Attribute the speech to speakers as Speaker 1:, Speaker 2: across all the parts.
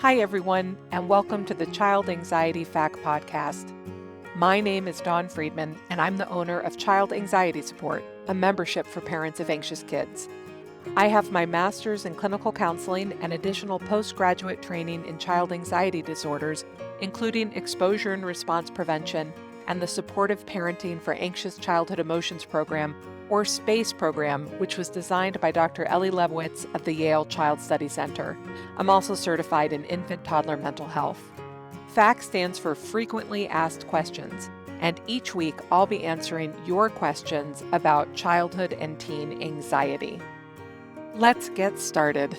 Speaker 1: Hi, everyone, and welcome to the Child Anxiety Fact Podcast. My name is Dawn Friedman, and I'm the owner of Child Anxiety Support, a membership for parents of anxious kids. I have my master's in clinical counseling and additional postgraduate training in child anxiety disorders, including exposure and response prevention and the Supportive Parenting for Anxious Childhood Emotions program, or SPACE program, which was designed by Dr. Ellie Lebowitz of the Yale Child Study Center. I'm also certified in infant-toddler mental health. FACT stands for Frequently Asked Questions, and each week I'll be answering your questions about childhood and teen anxiety. Let's get started.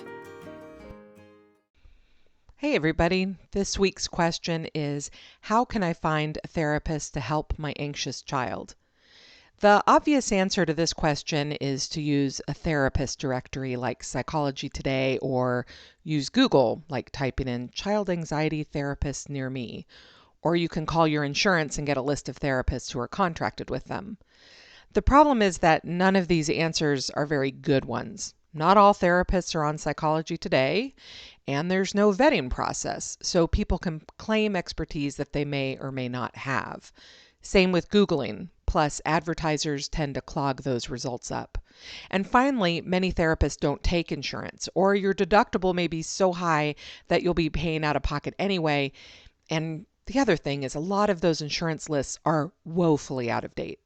Speaker 1: Hey everybody, this week's question is, how can I find a therapist to help my anxious child? The obvious answer to this question is to use a therapist directory like Psychology Today, or use Google, like typing in child anxiety therapist near me. Or you can call your insurance and get a list of therapists who are contracted with them. The problem is that none of these answers are very good ones. Not all therapists are on Psychology Today, and there's no vetting process, so people can claim expertise that they may or may not have. Same with Googling, plus advertisers tend to clog those results up. And finally, many therapists don't take insurance, or your deductible may be so high that you'll be paying out of pocket anyway. And the other thing is, a lot of those insurance lists are woefully out of date.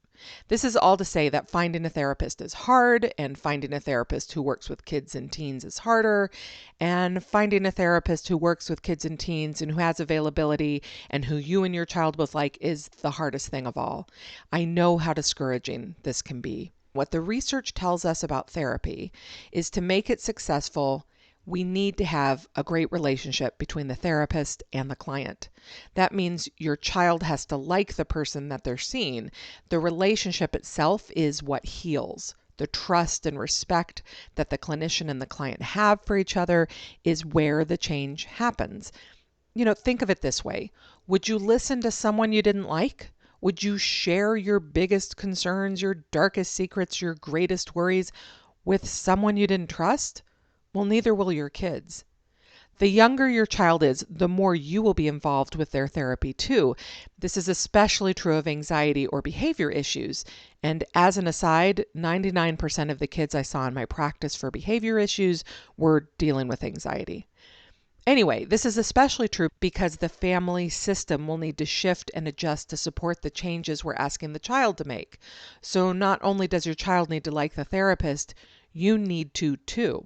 Speaker 1: This is all to say that finding a therapist is hard, and finding a therapist who works with kids and teens is harder, and finding a therapist who works with kids and teens and who has availability and who you and your child both like is the hardest thing of all. I know how discouraging this can be. What the research tells us about therapy is to make it successful, we need to have a great relationship between the therapist and the client. That means your child has to like the person that they're seeing. The relationship itself is what heals. The trust and respect that the clinician and the client have for each other is where the change happens. Think of it this way. Would you listen to someone you didn't like? Would you share your biggest concerns, your darkest secrets, your greatest worries with someone you didn't trust? Well, neither will your kids. The younger your child is, the more you will be involved with their therapy too. This is especially true of anxiety or behavior issues. And as an aside, 99% of the kids I saw in my practice for behavior issues were dealing with anxiety. Anyway, this is especially true because the family system will need to shift and adjust to support the changes we're asking the child to make. So not only does your child need to like the therapist, you need to too.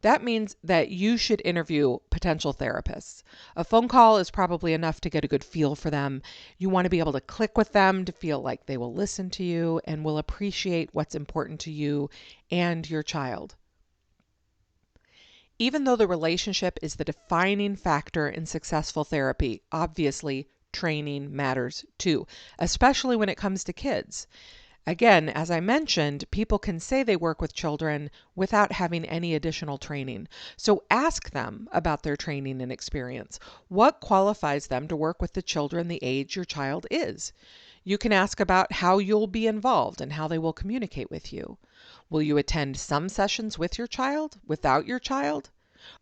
Speaker 1: That means that you should interview potential therapists. A phone call is probably enough to get a good feel for them. You want to be able to click with them to feel like they will listen to you and will appreciate what's important to you and your child. Even though the relationship is the defining factor in successful therapy, obviously training matters too, especially when it comes to kids. Again, as I mentioned, people can say they work with children without having any additional training. So ask them about their training and experience. What qualifies them to work with the children the age your child is? You can ask about how you'll be involved and how they will communicate with you. Will you attend some sessions with your child, without your child?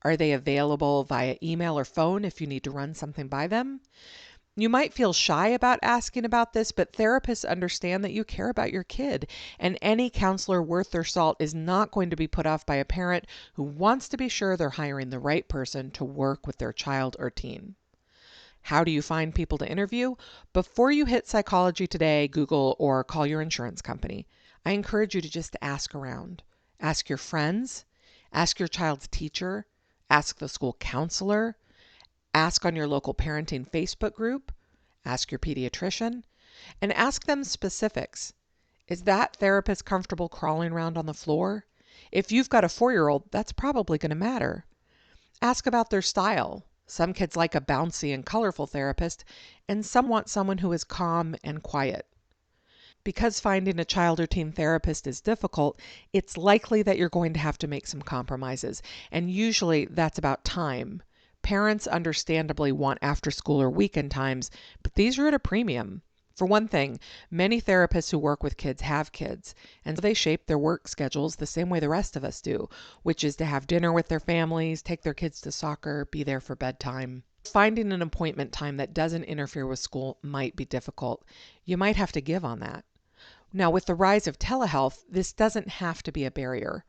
Speaker 1: Are they available via email or phone if you need to run something by them? You might feel shy about asking about this, but therapists understand that you care about your kid, and any counselor worth their salt is not going to be put off by a parent who wants to be sure they're hiring the right person to work with their child or teen. How do you find people to interview? Before you hit Psychology Today, Google, or call your insurance company, I encourage you to just ask around. Ask your friends, ask your child's teacher, ask the school counselor, ask on your local parenting Facebook group, ask your pediatrician, and ask them specifics. Is that therapist comfortable crawling around on the floor? If you've got a 4-year-old, that's probably going to matter. Ask about their style. Some kids like a bouncy and colorful therapist, and some want someone who is calm and quiet. Because finding a child or teen therapist is difficult, it's likely that you're going to have to make some compromises, and usually that's about time. Parents understandably want after school or weekend times, but these are at a premium. For one thing, many therapists who work with kids have kids, and so they shape their work schedules the same way the rest of us do, which is to have dinner with their families, take their kids to soccer, be there for bedtime. Finding an appointment time that doesn't interfere with school might be difficult. You might have to give on that. Now, with the rise of telehealth, this doesn't have to be a barrier.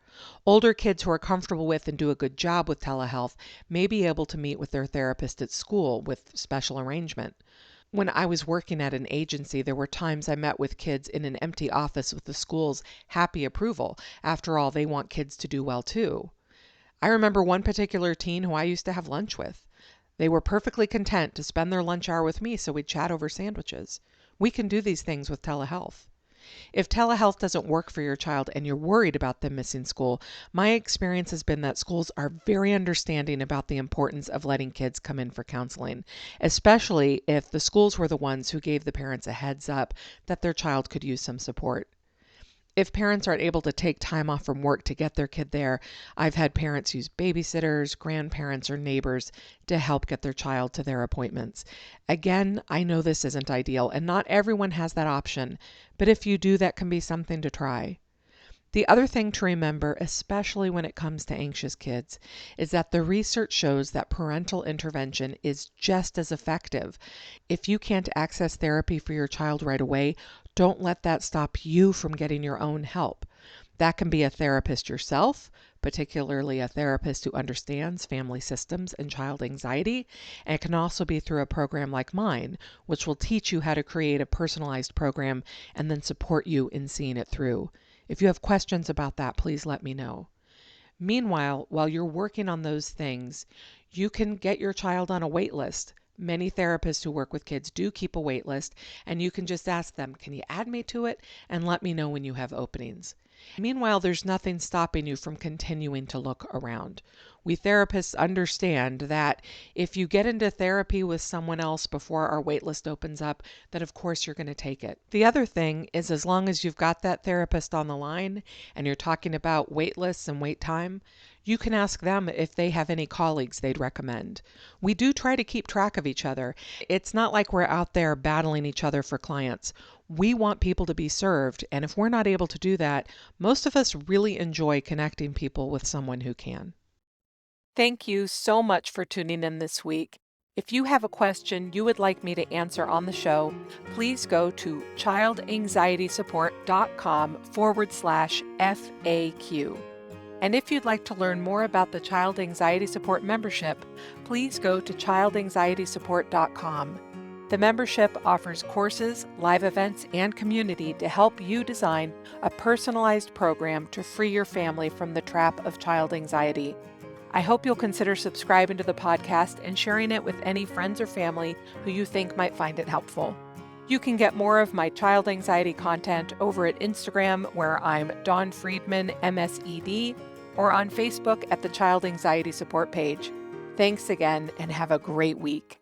Speaker 1: Older kids who are comfortable with and do a good job with telehealth may be able to meet with their therapist at school with special arrangement. When I was working at an agency, there were times I met with kids in an empty office with the school's happy approval. After all, they want kids to do well too. I remember one particular teen who I used to have lunch with. They were perfectly content to spend their lunch hour with me so we'd chat over sandwiches. We can do these things with telehealth. If telehealth doesn't work for your child and you're worried about them missing school, my experience has been that schools are very understanding about the importance of letting kids come in for counseling, especially if the schools were the ones who gave the parents a heads up that their child could use some support. If parents aren't able to take time off from work to get their kid there, I've had parents use babysitters, grandparents, or neighbors to help get their child to their appointments. Again, I know this isn't ideal, and not everyone has that option, but if you do, that can be something to try. The other thing to remember, especially when it comes to anxious kids, is that the research shows that parental intervention is just as effective. If you can't access therapy for your child right away, don't let that stop you from getting your own help. That can be a therapist yourself, particularly a therapist who understands family systems and child anxiety, and it can also be through a program like mine, which will teach you how to create a personalized program and then support you in seeing it through. If you have questions about that, please let me know. Meanwhile, while you're working on those things, you can get your child on a wait list. Many therapists who work with kids do keep a wait list, and you can just ask them, can you add me to it? And let me know when you have openings. Meanwhile, there's nothing stopping you from continuing to look around. We therapists understand that if you get into therapy with someone else before our wait list opens up, that of course you're going to take it. The other thing is, as long as you've got that therapist on the line and you're talking about wait lists and wait time, you can ask them if they have any colleagues they'd recommend. We do try to keep track of each other. It's not like we're out there battling each other for clients. We want people to be served, and if we're not able to do that, most of us really enjoy connecting people with someone who can. Thank you so much for tuning in this week. If you have a question you would like me to answer on the show, please go to childanxietysupport.com/FAQ. And if you'd like to learn more about the Child Anxiety Support membership, please go to childanxietysupport.com. The membership offers courses, live events, and community to help you design a personalized program to free your family from the trap of child anxiety. I hope you'll consider subscribing to the podcast and sharing it with any friends or family who you think might find it helpful. You can get more of my child anxiety content over at Instagram, where I'm Dawn Friedman, MSED, or on Facebook at the Child Anxiety Support page. Thanks again, and have a great week.